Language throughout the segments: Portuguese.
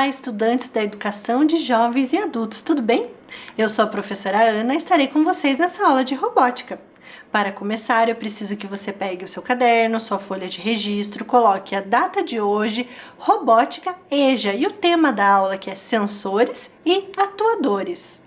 Olá, estudantes da educação de jovens e adultos, tudo bem? Eu sou a professora Ana e estarei com vocês nessa aula de robótica. Para começar, eu preciso que você pegue o seu caderno, sua folha de registro, coloque a data de hoje, robótica EJA e o tema da aula que é sensores e atuadores.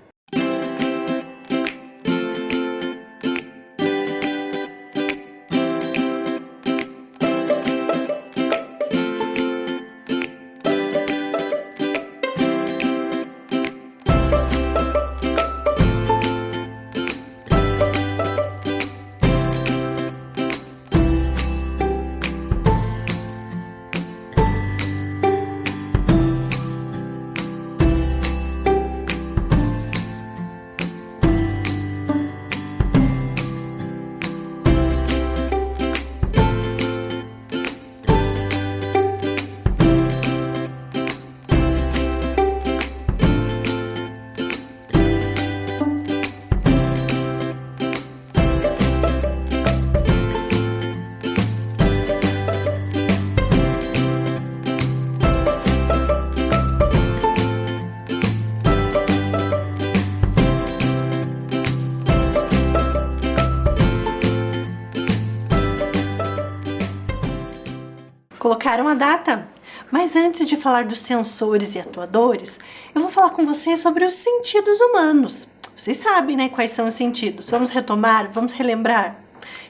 Colocaram a data? Mas antes de falar dos sensores e atuadores, eu vou falar com vocês sobre os sentidos humanos. Vocês sabem, né, quais são os sentidos? Vamos retomar? Vamos relembrar?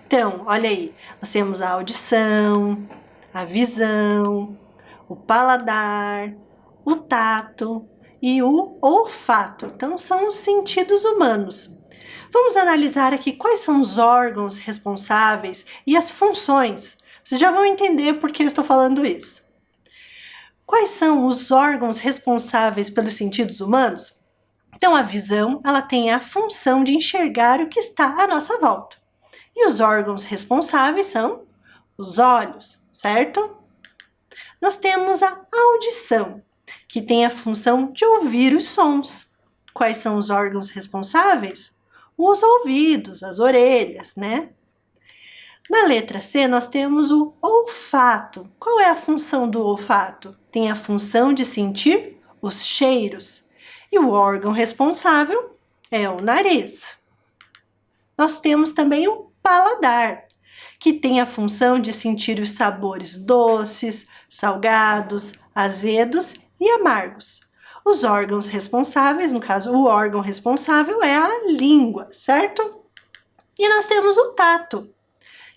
Então, olha aí, nós temos a audição, a visão, o paladar, o tato e o olfato. Então, são os sentidos humanos. Vamos analisar aqui quais são os órgãos responsáveis e as funções. Vocês já vão entender por que eu estou falando isso. Quais são os órgãos responsáveis pelos sentidos humanos? Então, a visão, ela tem a função de enxergar o que está à nossa volta. E os órgãos responsáveis são os olhos, certo? Nós temos a audição, que tem a função de ouvir os sons. Quais são os órgãos responsáveis? Os ouvidos, as orelhas, né? Na letra C, nós temos o olfato. Qual é a função do olfato? Tem a função de sentir os cheiros. E o órgão responsável é o nariz. Nós temos também o paladar, que tem a função de sentir os sabores doces, salgados, azedos e amargos. Os órgãos responsáveis, no caso, o órgão responsável é a língua, certo? E nós temos o tato,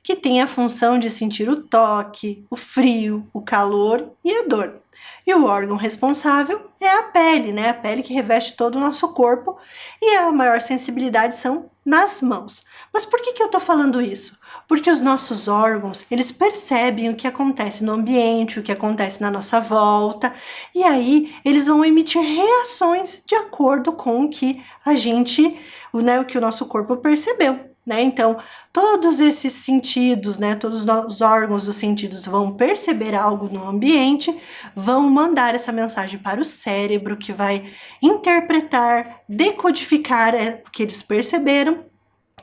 que tem a função de sentir o toque, o frio, o calor e a dor. E o órgão responsável é a pele, né? A pele que reveste todo o nosso corpo e a maior sensibilidade são nas mãos. Mas por que eu tô falando isso? Porque os nossos órgãos, eles percebem o que acontece no ambiente, o que acontece na nossa volta, e aí eles vão emitir reações de acordo com o que a gente, o que o nosso corpo percebeu. Então, todos esses sentidos, todos os órgãos dos sentidos vão perceber algo no ambiente, vão mandar essa mensagem para o cérebro, que vai interpretar, decodificar o que eles perceberam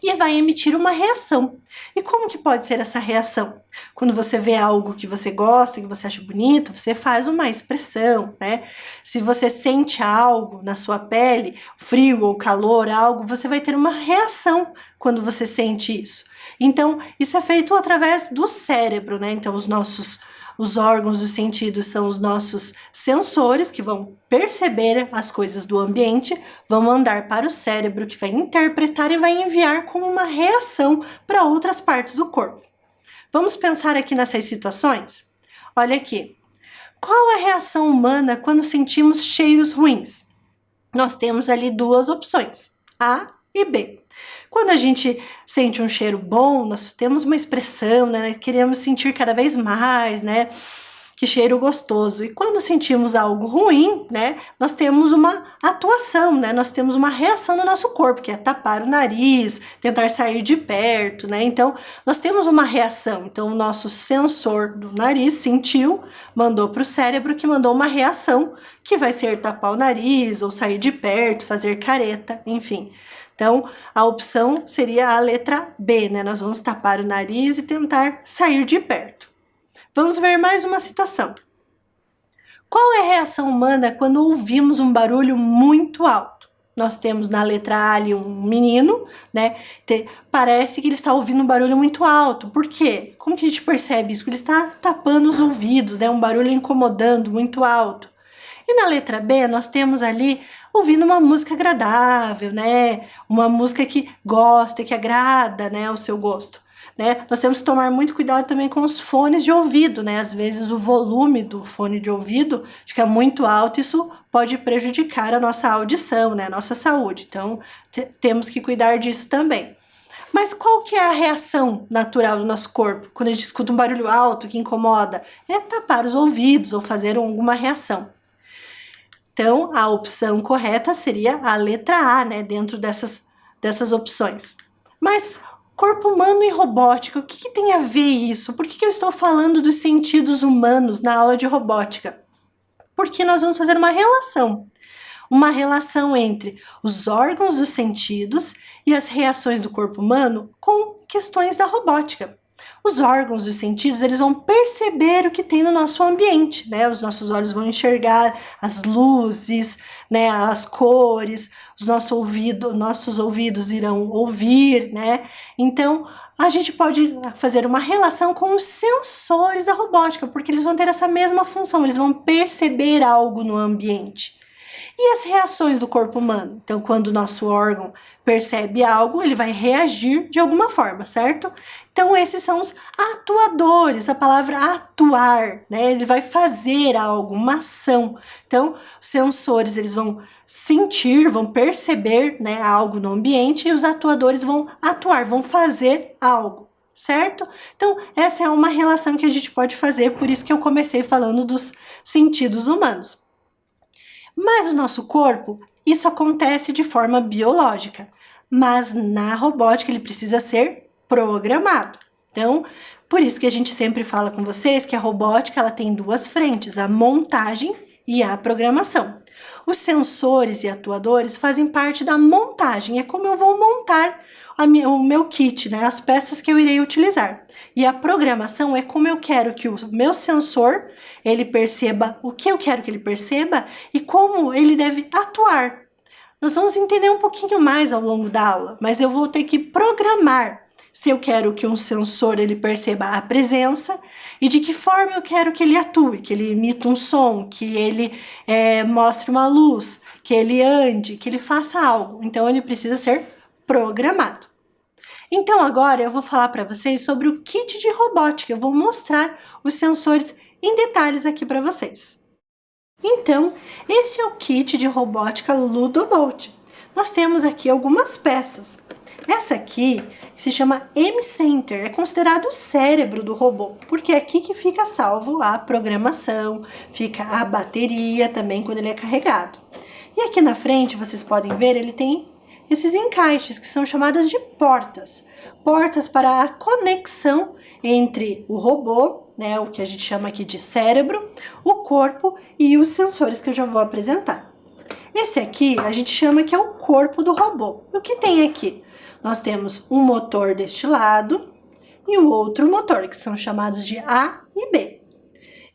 e vai emitir uma reação. E como que pode ser essa reação? Quando você vê algo que você gosta, que você acha bonito, você faz uma expressão, Se você sente algo na sua pele, frio ou calor, algo, você vai ter uma reação quando você sente isso. Então, isso é feito através do cérebro, Então, os órgãos dos sentidos são os nossos sensores que vão perceber as coisas do ambiente, vão mandar para o cérebro que vai interpretar e vai enviar como uma reação para outras partes do corpo. Vamos pensar aqui nessas situações? Olha aqui. Qual a reação humana quando sentimos cheiros ruins? Nós temos ali duas opções, A e B. Quando a gente sente um cheiro bom, nós temos uma expressão, Queremos sentir cada vez mais, Que cheiro gostoso. E quando sentimos algo ruim, Nós temos uma atuação, Nós temos uma reação no nosso corpo, que é tapar o nariz, tentar sair de perto, Então, nós temos uma reação. Então, o nosso sensor do nariz sentiu, mandou para o cérebro, que mandou uma reação, que vai ser tapar o nariz, ou sair de perto, fazer careta, enfim. Então, a opção seria a letra B, Nós vamos tapar o nariz e tentar sair de perto. Vamos ver mais uma situação. Qual é a reação humana quando ouvimos um barulho muito alto? Nós temos na letra A ali um menino, né? Parece que ele está ouvindo um barulho muito alto. Por quê? Como que a gente percebe isso? Porque ele está tapando os ouvidos, né? Um barulho incomodando, muito alto. E na letra B, nós temos ali ouvindo uma música agradável, né? Uma música que gosta, que agrada, né, o seu gosto. Né? Nós temos que tomar muito cuidado também com os fones de ouvido, né? Às vezes o volume do fone de ouvido fica muito alto, isso pode prejudicar a nossa audição, né? A nossa saúde. Então, temos que cuidar disso também. Mas qual que é a reação natural do nosso corpo quando a gente escuta um barulho alto que incomoda? É tapar os ouvidos ou fazer alguma reação. Então, a opção correta seria a letra A, né? Dentro dessas opções. Mas corpo humano e robótica, o que tem a ver isso? Por que eu estou falando dos sentidos humanos na aula de robótica? Porque nós vamos fazer uma relação entre os órgãos dos sentidos e as reações do corpo humano com questões da robótica. Os órgãos dos sentidos, eles vão perceber o que tem no nosso ambiente, né? Os nossos olhos vão enxergar as luzes, né? As cores, nossos ouvidos irão ouvir, né? Então, a gente pode fazer uma relação com os sensores da robótica, porque eles vão ter essa mesma função, eles vão perceber algo no ambiente. E as reações do corpo humano? Então, quando o nosso órgão percebe algo, ele vai reagir de alguma forma, certo? Então, esses são os atuadores, a palavra atuar, né? Ele vai fazer algo, uma ação. Então, os sensores, eles vão sentir, vão perceber, né, algo no ambiente, e os atuadores vão atuar, vão fazer algo. Certo? Então, essa é uma relação que a gente pode fazer, por isso que eu comecei falando dos sentidos humanos. Mas o nosso corpo, isso acontece de forma biológica, mas na robótica ele precisa ser programado. Então, por isso que a gente sempre fala com vocês que a robótica ela tem duas frentes, a montagem e a programação. Os sensores e atuadores fazem parte da montagem, é como eu vou montar o meu kit, né? As peças que eu irei utilizar. E a programação é como eu quero que o meu sensor, ele perceba o que eu quero que ele perceba e como ele deve atuar. Nós vamos entender um pouquinho mais ao longo da aula, mas eu vou ter que programar se eu quero que um sensor ele perceba a presença e de que forma eu quero que ele atue, que ele emita um som, que ele mostre uma luz, que ele ande, que ele faça algo. Então, ele precisa ser programado. Então, agora eu vou falar para vocês sobre o kit de robótica. Eu vou mostrar os sensores em detalhes aqui para vocês. Então, esse é o kit de robótica Ludobolt. Nós temos aqui algumas peças. Essa aqui se chama M-Center, é considerado o cérebro do robô, porque é aqui que fica salvo a programação, fica a bateria também quando ele é carregado. E aqui na frente, vocês podem ver, ele tem esses encaixes que são chamadas de portas. Portas para a conexão entre o robô, né, o que a gente chama aqui de cérebro, o corpo e os sensores que eu já vou apresentar. Esse aqui a gente chama que é o corpo do robô. O que tem aqui? Nós temos um motor deste lado e o outro motor, que são chamados de A e B.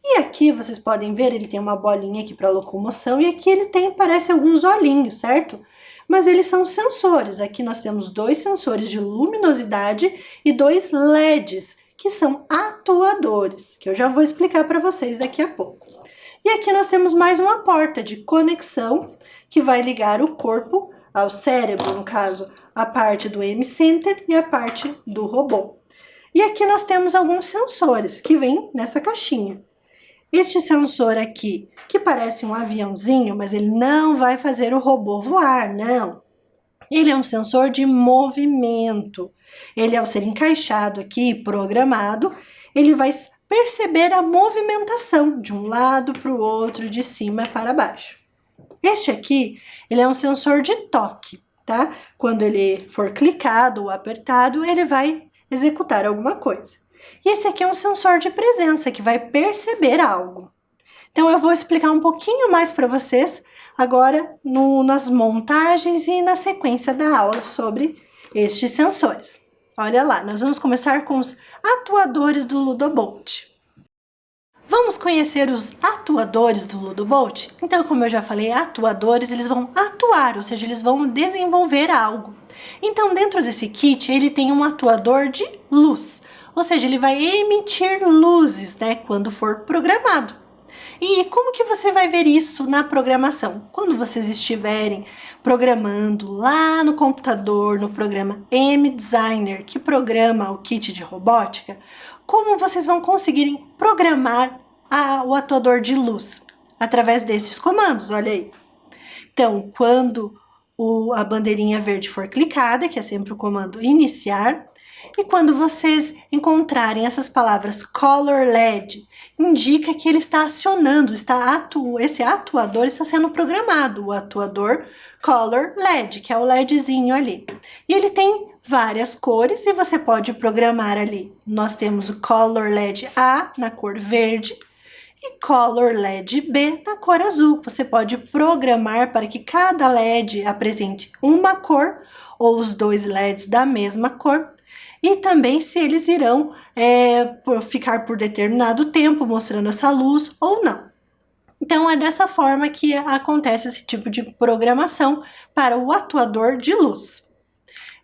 E aqui vocês podem ver, ele tem uma bolinha aqui para locomoção e aqui ele tem, parece alguns olhinhos, certo? Mas eles são sensores. Aqui nós temos dois sensores de luminosidade e dois LEDs, que são atuadores, que eu já vou explicar para vocês daqui a pouco. E aqui nós temos mais uma porta de conexão que vai ligar o corpo ao cérebro, no caso, a parte do M-Center e a parte do robô. E aqui nós temos alguns sensores que vêm nessa caixinha. Este sensor aqui, que parece um aviãozinho, mas ele não vai fazer o robô voar, não. Ele é um sensor de movimento. Ele, ao ser encaixado aqui, programado, ele vai perceber a movimentação de um lado para o outro, de cima para baixo. Este aqui, ele é um sensor de toque, tá? Quando ele for clicado ou apertado, ele vai executar alguma coisa. E esse aqui é um sensor de presença, que vai perceber algo. Então, eu vou explicar um pouquinho mais para vocês agora nas montagens e na sequência da aula sobre estes sensores. Olha lá, nós vamos começar com os atuadores do Ludobolt. Vamos conhecer os atuadores do Ludobolt? Então, como eu já falei, atuadores, eles vão atuar, ou seja, eles vão desenvolver algo. Então, dentro desse kit, ele tem um atuador de luz, ou seja, ele vai emitir luzes, né, quando for programado. E como que você vai ver isso na programação? Quando vocês estiverem programando lá no computador, no programa M-Designer, que programa o kit de robótica, como vocês vão conseguirem programar o atuador de luz? Através desses comandos, olha aí. Então, quando a bandeirinha verde for clicada, que é sempre o comando iniciar, e quando vocês encontrarem essas palavras Color LED, indica que ele está acionando, esse atuador está sendo programado, o atuador Color LED, que é o LEDzinho ali. E ele tem várias cores e você pode programar ali. Nós temos o Color LED A na cor verde e Color LED B na cor azul. Você pode programar para que cada LED apresente uma cor ou os dois LEDs da mesma cor. E também se eles irão ficar por determinado tempo mostrando essa luz ou não. Então, é dessa forma que acontece esse tipo de programação para o atuador de luz.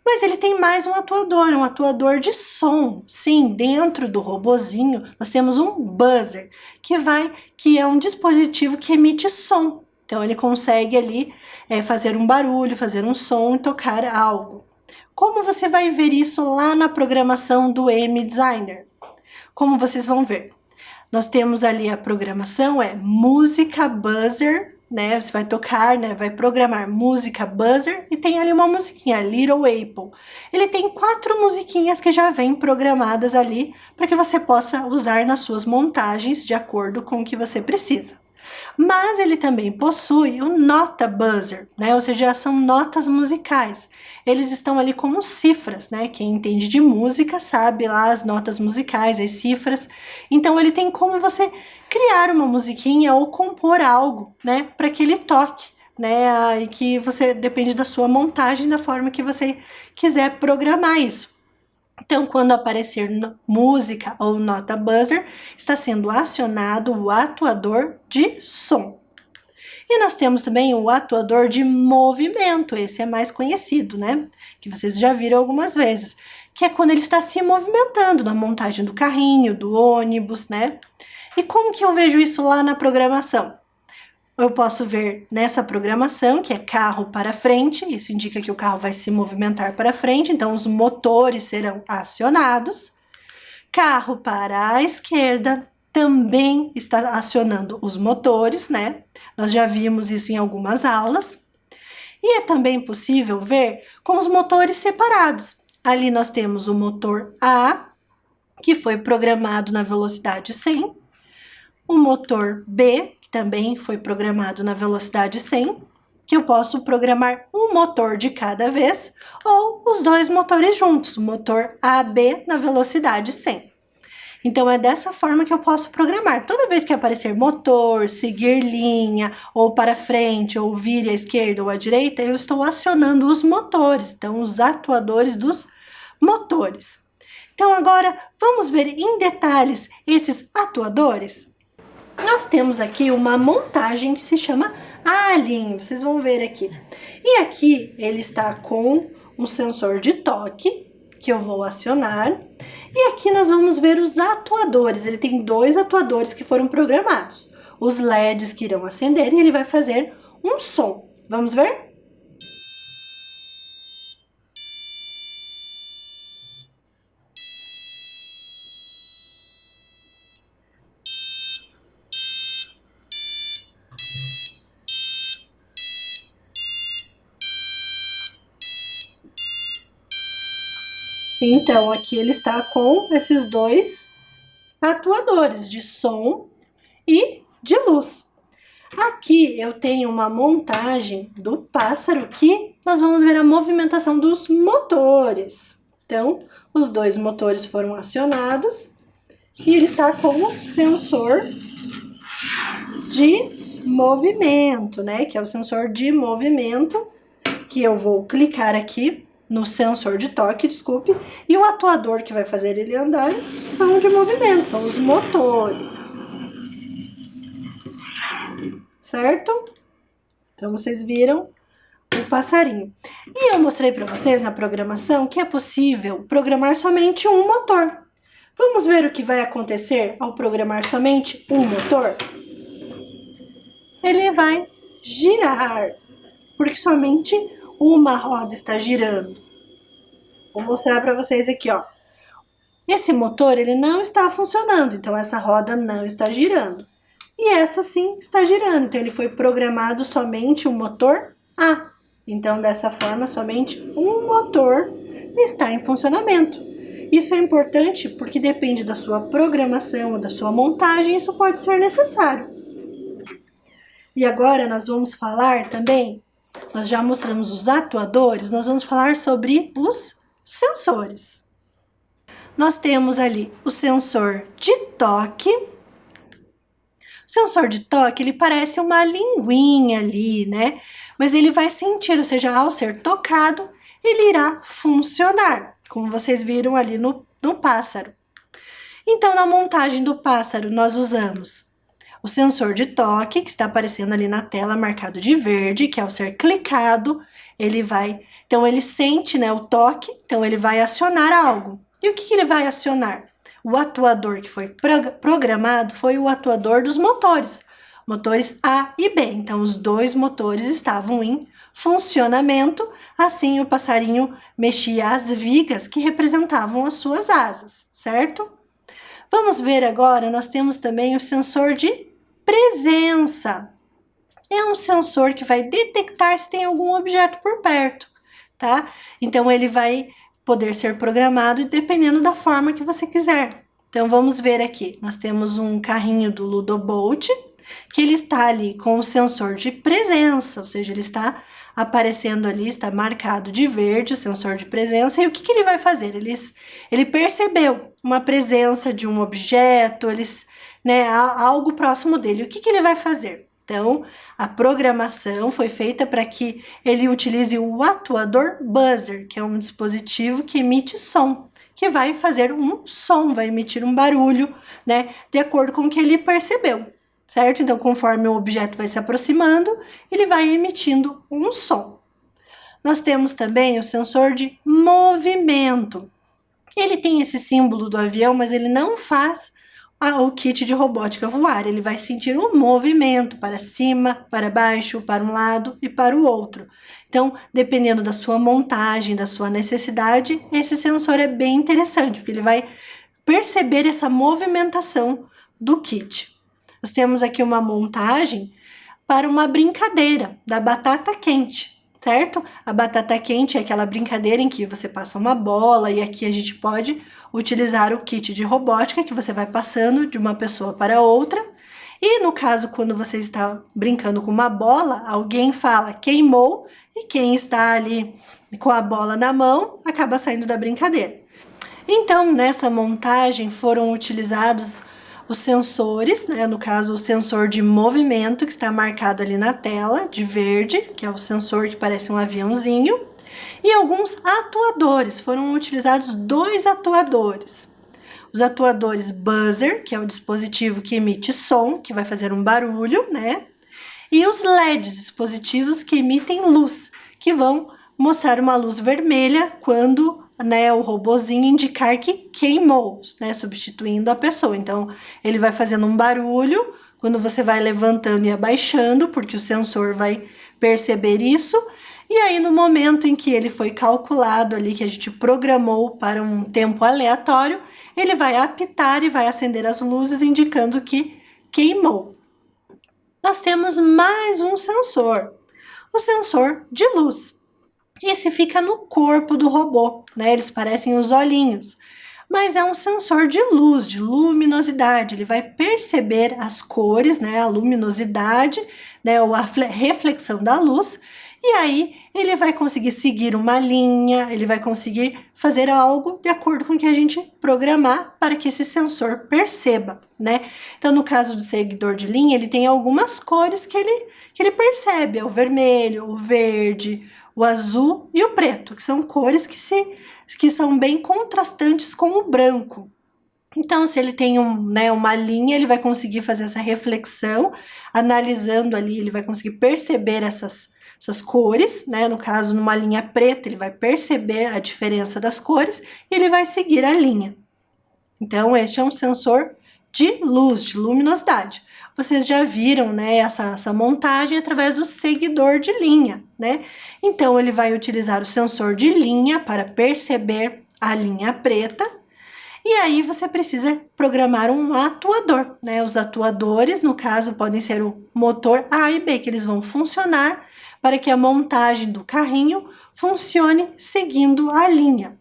Mas ele tem mais um atuador de som. Sim, dentro do robozinho nós temos um buzzer, que é um dispositivo que emite som. Então, ele consegue ali fazer um barulho, fazer um som e tocar algo. Como você vai ver isso lá na programação do M-Designer? Como vocês vão ver? Nós temos ali a programação, música buzzer, né? Você vai tocar, né? Vai programar música buzzer e tem ali uma musiquinha, Little Apple. Ele tem 4 musiquinhas que já vêm programadas ali para que você possa usar nas suas montagens de acordo com o que você precisa. Mas ele também possui o nota buzzer, né? Ou seja, são notas musicais. Eles estão ali como cifras, né? Quem entende de música sabe lá as notas musicais, as cifras. Então ele tem como você criar uma musiquinha ou compor algo, né? Para que ele toque, né? E que você depende da sua montagem, da forma que você quiser programar isso. Então, quando aparecer música ou nota buzzer, está sendo acionado o atuador de som. E nós temos também o atuador de movimento, esse é mais conhecido, né? Que vocês já viram algumas vezes, que é quando ele está se movimentando na montagem do carrinho, do ônibus, né? E como que eu vejo isso lá na programação? Eu posso ver nessa programação, que é carro para frente, isso indica que o carro vai se movimentar para frente, então os motores serão acionados. Carro para a esquerda também está acionando os motores, né? Nós já vimos isso em algumas aulas. E é também possível ver com os motores separados. Ali nós temos o motor A, que foi programado na velocidade 100, o motor B, que também foi programado na velocidade 100, que eu posso programar um motor de cada vez, ou os dois motores juntos, o motor AB na velocidade 100. Então, é dessa forma que eu posso programar. Toda vez que aparecer motor, seguir linha, ou para frente, ou vir à esquerda ou à direita, eu estou acionando os motores, então os atuadores dos motores. Então, agora, vamos ver em detalhes esses atuadores? Nós temos aqui uma montagem que se chama Alien, vocês vão ver aqui. E aqui ele está com um sensor de toque, que eu vou acionar. E aqui nós vamos ver os atuadores, ele tem 2 atuadores que foram programados. Os LEDs que irão acender e ele vai fazer um som. Vamos ver? Então, aqui ele está com esses 2 atuadores de som e de luz. Aqui eu tenho uma montagem do pássaro que nós vamos ver a movimentação dos motores. Então, os 2 motores foram acionados e ele está com o sensor de movimento, né? Que é o sensor de movimento, que eu vou clicar aqui no sensor de toque, desculpe, e o atuador que vai fazer ele andar são de movimento, são os motores. certo? Então, vocês viram o passarinho. E eu mostrei para vocês na programação que é possível programar somente um motor. Vamos ver o que vai acontecer ao programar somente um motor? Ele vai girar, porque somente uma roda está girando. Vou mostrar para vocês aqui, ó. Esse motor, ele não está funcionando, então essa roda não está girando. E essa sim está girando, então ele foi programado somente o motor A. Então, dessa forma, somente um motor está em funcionamento. Isso é importante porque depende da sua programação, da sua montagem, isso pode ser necessário. E agora nós vamos falar também, nós já mostramos os atuadores, nós vamos falar sobre os sensores. Nós temos ali o sensor de toque. O sensor de toque, ele parece uma linguinha ali, né? Mas ele vai sentir, ou seja, ao ser tocado, ele irá funcionar, como vocês viram ali no pássaro. Então, na montagem do pássaro, nós usamos o sensor de toque, que está aparecendo ali na tela, marcado de verde, que ao ser clicado, ele vai... Então, ele sente, né, o toque, então ele vai acionar algo. E o que ele vai acionar? O atuador que foi programado foi o atuador dos motores. Motores A e B, então os dois motores estavam em funcionamento, assim o passarinho mexia as vigas que representavam as suas asas, certo? Vamos ver agora, nós temos também o sensor de presença. É um sensor que vai detectar se tem algum objeto por perto, tá? Então ele vai poder ser programado dependendo da forma que você quiser. Então vamos ver aqui, nós temos um carrinho do Ludobolt, que ele está ali com o sensor de presença, ou seja, ele está aparecendo ali, está marcado de verde o sensor de presença. E o que ele vai fazer? Ele percebeu uma presença de um objeto, né, algo próximo dele. O que ele vai fazer? Então, a programação foi feita para que ele utilize o atuador buzzer, que é um dispositivo que emite som, que vai fazer um som, vai emitir um barulho, né, de acordo com o que ele percebeu. Certo? Então, conforme o objeto vai se aproximando, ele vai emitindo um som. Nós temos também o sensor de movimento. Ele tem esse símbolo do avião, mas ele não faz o kit de robótica voar. Ele vai sentir um movimento para cima, para baixo, para um lado e para o outro. Então, dependendo da sua montagem, da sua necessidade, esse sensor é bem interessante, porque ele vai perceber essa movimentação do kit. Nós temos aqui uma montagem para uma brincadeira da batata quente, certo? A batata quente é aquela brincadeira em que você passa uma bola e aqui a gente pode utilizar o kit de robótica que você vai passando de uma pessoa para outra. E no caso, quando você está brincando com uma bola, alguém fala queimou e quem está ali com a bola na mão acaba saindo da brincadeira. Então, nessa montagem foram utilizados os sensores, né? No caso, o sensor de movimento que está marcado ali na tela, de verde, que é o sensor que parece um aviãozinho, e alguns atuadores. Foram utilizados 2 atuadores. Os atuadores buzzer, que é o dispositivo que emite som, que vai fazer um barulho, né? E os LEDs, dispositivos que emitem luz, que vão mostrar uma luz vermelha quando, né, o robozinho indicar que queimou, né, substituindo a pessoa. Então, ele vai fazendo um barulho quando você vai levantando e abaixando, porque o sensor vai perceber isso. E aí, no momento em que ele foi calculado ali, que a gente programou para um tempo aleatório, ele vai apitar e vai acender as luzes, indicando que queimou. Nós temos mais um sensor, o sensor de luz. Esse fica no corpo do robô, né? Eles parecem os olhinhos, mas é um sensor de luz, de luminosidade. Ele vai perceber as cores, né? A luminosidade, né? Ou a reflexão da luz. E aí ele vai conseguir seguir uma linha, ele vai conseguir fazer algo de acordo com o que a gente programar para que esse sensor perceba, né? Então, no caso do seguidor de linha, ele tem algumas cores que ele percebe, é o vermelho, o verde, o azul e o preto, que são cores que são bem contrastantes com o branco. Então, se ele tem uma linha, ele vai conseguir fazer essa reflexão, analisando ali, ele vai conseguir perceber essas cores, né? No caso, numa linha preta, ele vai perceber a diferença das cores e ele vai seguir a linha. Então, este é um sensor de luz, de luminosidade. Vocês já viram, né, essa montagem através do seguidor de linha, né? Então, ele vai utilizar o sensor de linha para perceber a linha preta. E aí você precisa programar um atuador, né? Os atuadores, no caso, podem ser o motor A e B, que eles vão funcionar para que a montagem do carrinho funcione seguindo a linha.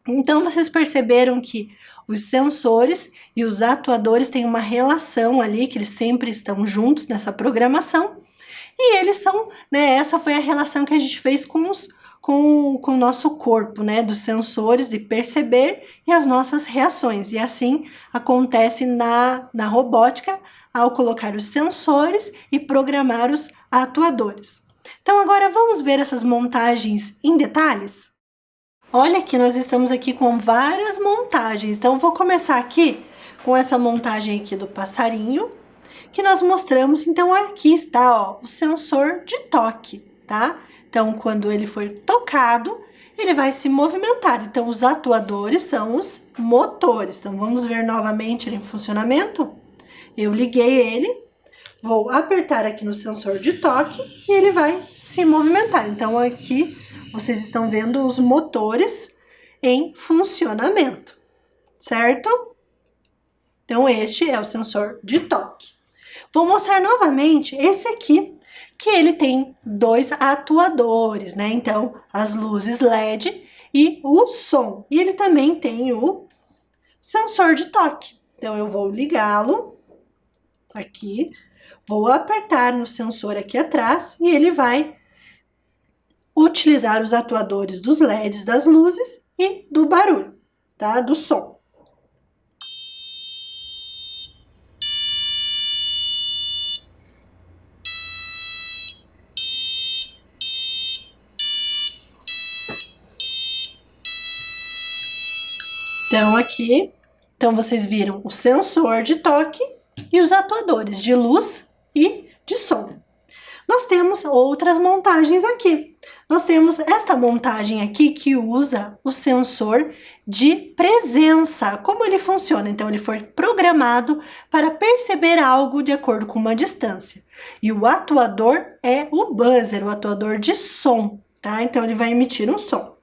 Então, vocês perceberam que os sensores e os atuadores têm uma relação ali, que eles sempre estão juntos nessa programação. E eles são, né? Essa foi a relação que a gente fez com o nosso corpo, né? Dos sensores de perceber e as nossas reações. E assim acontece na robótica ao colocar os sensores e programar os atuadores. Então, agora vamos ver essas montagens em detalhes? Olha que nós estamos aqui com várias montagens. Então, vou começar aqui com essa montagem aqui do passarinho, que nós mostramos. Então, aqui está, ó, o sensor de toque, tá? Então, quando ele for tocado, ele vai se movimentar. Então, os atuadores são os motores. Então, vamos ver novamente ele em funcionamento. Eu liguei ele, vou apertar aqui no sensor de toque e ele vai se movimentar. Então, aqui vocês estão vendo os motores em funcionamento, certo? Então, este é o sensor de toque. Vou mostrar novamente esse aqui, que ele tem dois atuadores, né? Então, as luzes LED e o som. E ele também tem o sensor de toque. Então, eu vou ligá-lo aqui, vou apertar no sensor aqui atrás e ele vai utilizar os atuadores dos LEDs, das luzes e do barulho, tá? Do som. Então, aqui, vocês viram o sensor de toque e os atuadores de luz e de som. Nós temos outras montagens aqui. Nós temos esta montagem aqui que usa o sensor de presença. Como ele funciona? Então, ele foi programado para perceber algo de acordo com uma distância. E o atuador é o buzzer, o atuador de som, tá? Então, ele vai emitir um som.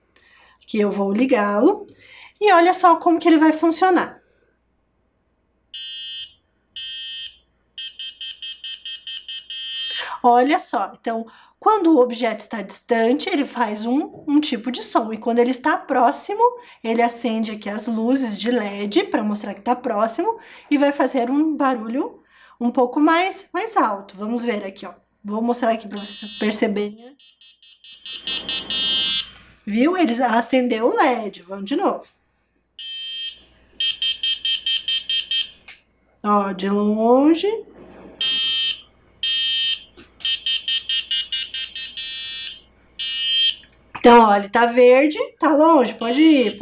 Aqui eu vou ligá-lo e olha só como que ele vai funcionar. Olha só, então, quando o objeto está distante, ele faz um tipo de som. E quando ele está próximo, ele acende aqui as luzes de LED para mostrar que está próximo e vai fazer um barulho um pouco mais alto. Vamos ver aqui, ó. Vou mostrar aqui para vocês perceberem. Viu? Ele acendeu o LED. Vamos de novo. Ó, de longe. Então, ó, ele tá verde, tá longe, pode ir,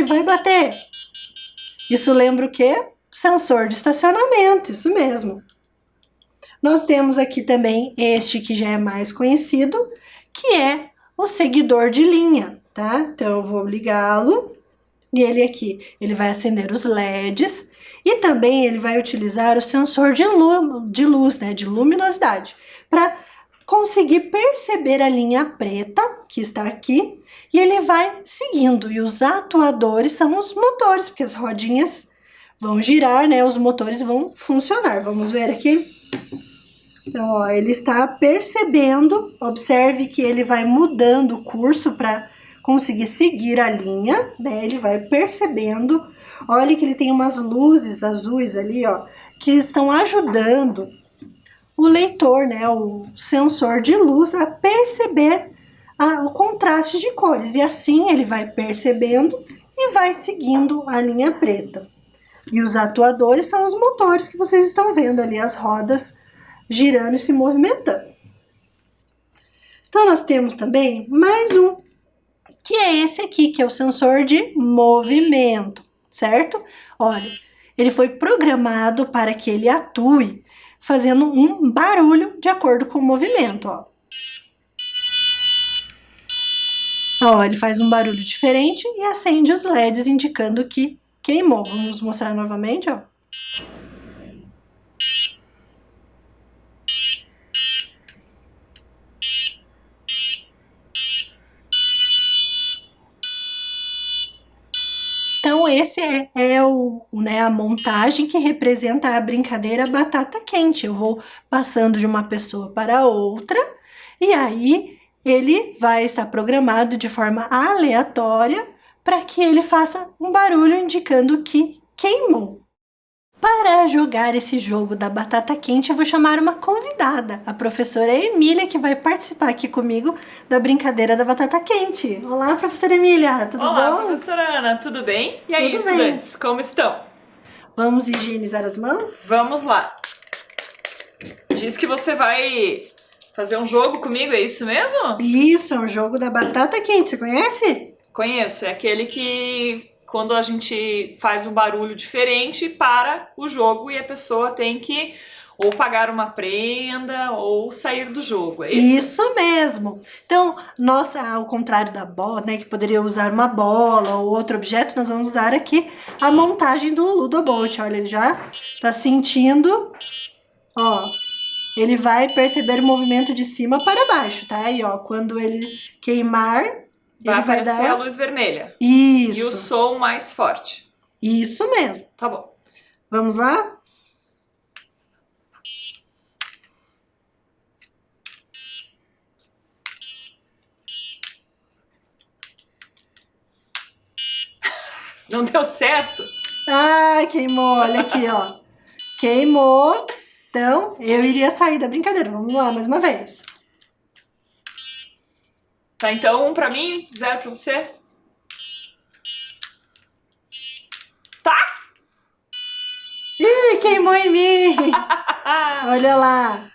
vai bater. Isso lembra o quê? Sensor de estacionamento, isso mesmo. Nós temos aqui também este que já é mais conhecido, que é o seguidor de linha, tá? Então, eu vou ligá-lo e ele aqui, ele vai acender os LEDs e também ele vai utilizar o sensor de luz, né, de luminosidade, para conseguir perceber a linha preta que está aqui e ele vai seguindo. E os atuadores são os motores, porque as rodinhas vão girar, né? Os motores vão funcionar. Vamos ver aqui. Então, ó, ele está percebendo. Observe que ele vai mudando o curso para conseguir seguir a linha, né? Ele vai percebendo. Olha que ele tem umas luzes azuis ali, ó, que estão ajudando o leitor, né, o sensor de luz, a perceber o contraste de cores. E assim ele vai percebendo e vai seguindo a linha preta. E os atuadores são os motores que vocês estão vendo ali, as rodas girando e se movimentando. Então, nós temos também mais um, que é esse aqui, que é o sensor de movimento. certo? Olha, ele foi programado para que ele atue fazendo um barulho de acordo com o movimento, ó. Ó, ele faz um barulho diferente e acende os LEDs indicando que queimou. Vamos mostrar novamente, ó. Então, esse é a montagem que representa a brincadeira batata quente. Eu vou passando de uma pessoa para outra e aí ele vai estar programado de forma aleatória para que ele faça um barulho indicando que queimou. Para jogar esse jogo da batata quente, eu vou chamar uma convidada, a professora Emília, que vai participar aqui comigo da brincadeira da batata quente. Olá, professora Emília, tudo bom? Olá, professora Ana, tudo bem? E aí, Tudo bem. estudantes, como estão? Vamos higienizar as mãos? Vamos lá. Diz que você vai fazer um jogo comigo, é isso mesmo? Isso, é um jogo da batata quente, você conhece? Conheço, é aquele que quando a gente faz um barulho diferente para o jogo e a pessoa tem que ou pagar uma prenda ou sair do jogo, é isso? Isso mesmo. Então, nós, ao contrário da bola, né, que poderia usar uma bola ou outro objeto, nós vamos usar aqui a montagem do Ludobolt. Olha, ele já tá sentindo, ó, ele vai perceber o movimento de cima para baixo, tá? E ó, quando ele queimar, Vai ele vai aparecer a dar... luz vermelha Isso, e o som mais forte. isso mesmo. Tá bom. Vamos lá? Não deu certo? Ah, queimou, olha aqui, ó. Queimou. Então, eu iria sair da brincadeira. Vamos lá, mais uma vez. Tá, então 1 pra mim, 0 pra você. Tá? Ih, queimou em mim. Olha lá.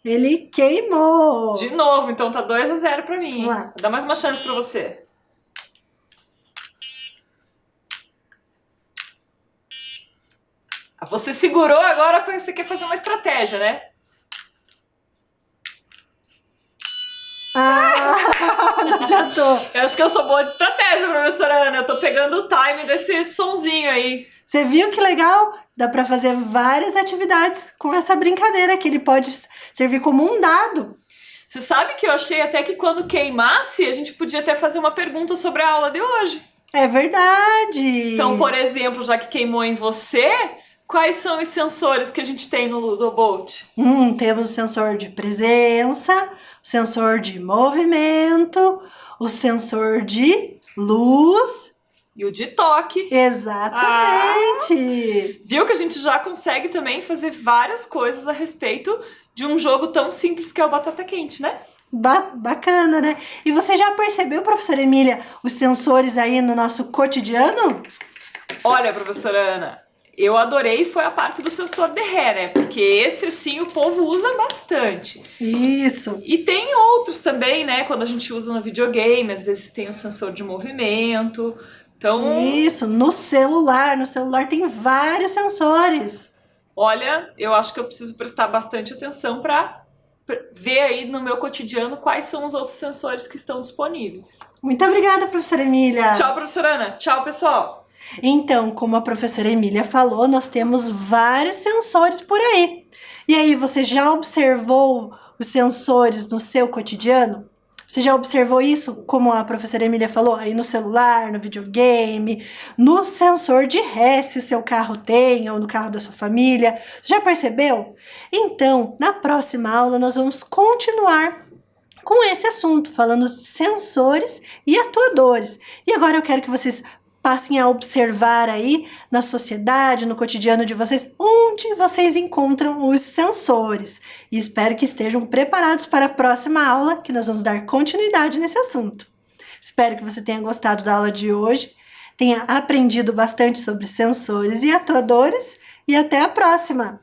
Ele queimou. De novo, então tá 2-0 pra mim. Vamos lá. Vou dar mais uma chance pra você. Você segurou agora porque você quer fazer uma estratégia, né? Ah, já tô. Eu acho que eu sou boa de estratégia, professora Ana. Eu tô pegando o time desse sonzinho aí. Você viu que legal? Dá pra fazer várias atividades com essa brincadeira que ele pode servir como um dado. Você sabe que eu achei até que quando queimasse, a gente podia até fazer uma pergunta sobre a aula de hoje. É verdade. Então, por exemplo, já que queimou em você, quais são os sensores que a gente tem no Ludobolt? Temos o sensor de presença, o sensor de movimento, o sensor de luz. E o de toque. Exatamente. Viu que a gente já consegue também fazer várias coisas a respeito de um jogo tão simples que é o Batata Quente, né? Bacana, né? E você já percebeu, professora Emília, os sensores aí no nosso cotidiano? Olha, professora Ana, eu adorei foi a parte do sensor de ré, né? Porque esse, sim, o povo usa bastante. Isso. E tem outros também, né? Quando a gente usa no videogame, às vezes tem o sensor de movimento. Então, Isso, no celular tem vários sensores. olha, eu acho que eu preciso prestar bastante atenção para ver aí no meu cotidiano quais são os outros sensores que estão disponíveis. Muito obrigada, professora Emília. Tchau, professora Ana. Tchau, pessoal. Então, como a professora Emília falou, nós temos vários sensores por aí. E aí, você já observou os sensores no seu cotidiano? Você já observou isso, como a professora Emília falou, aí no celular, no videogame, no sensor de ré, se seu carro tem, ou no carro da sua família? Você já percebeu? Então, na próxima aula, nós vamos continuar com esse assunto, falando de sensores e atuadores. E agora eu quero que vocês passem a observar aí na sociedade, no cotidiano de vocês, onde vocês encontram os sensores. E espero que estejam preparados para a próxima aula, que nós vamos dar continuidade nesse assunto. Espero que você tenha gostado da aula de hoje, tenha aprendido bastante sobre sensores e atuadores, e até a próxima!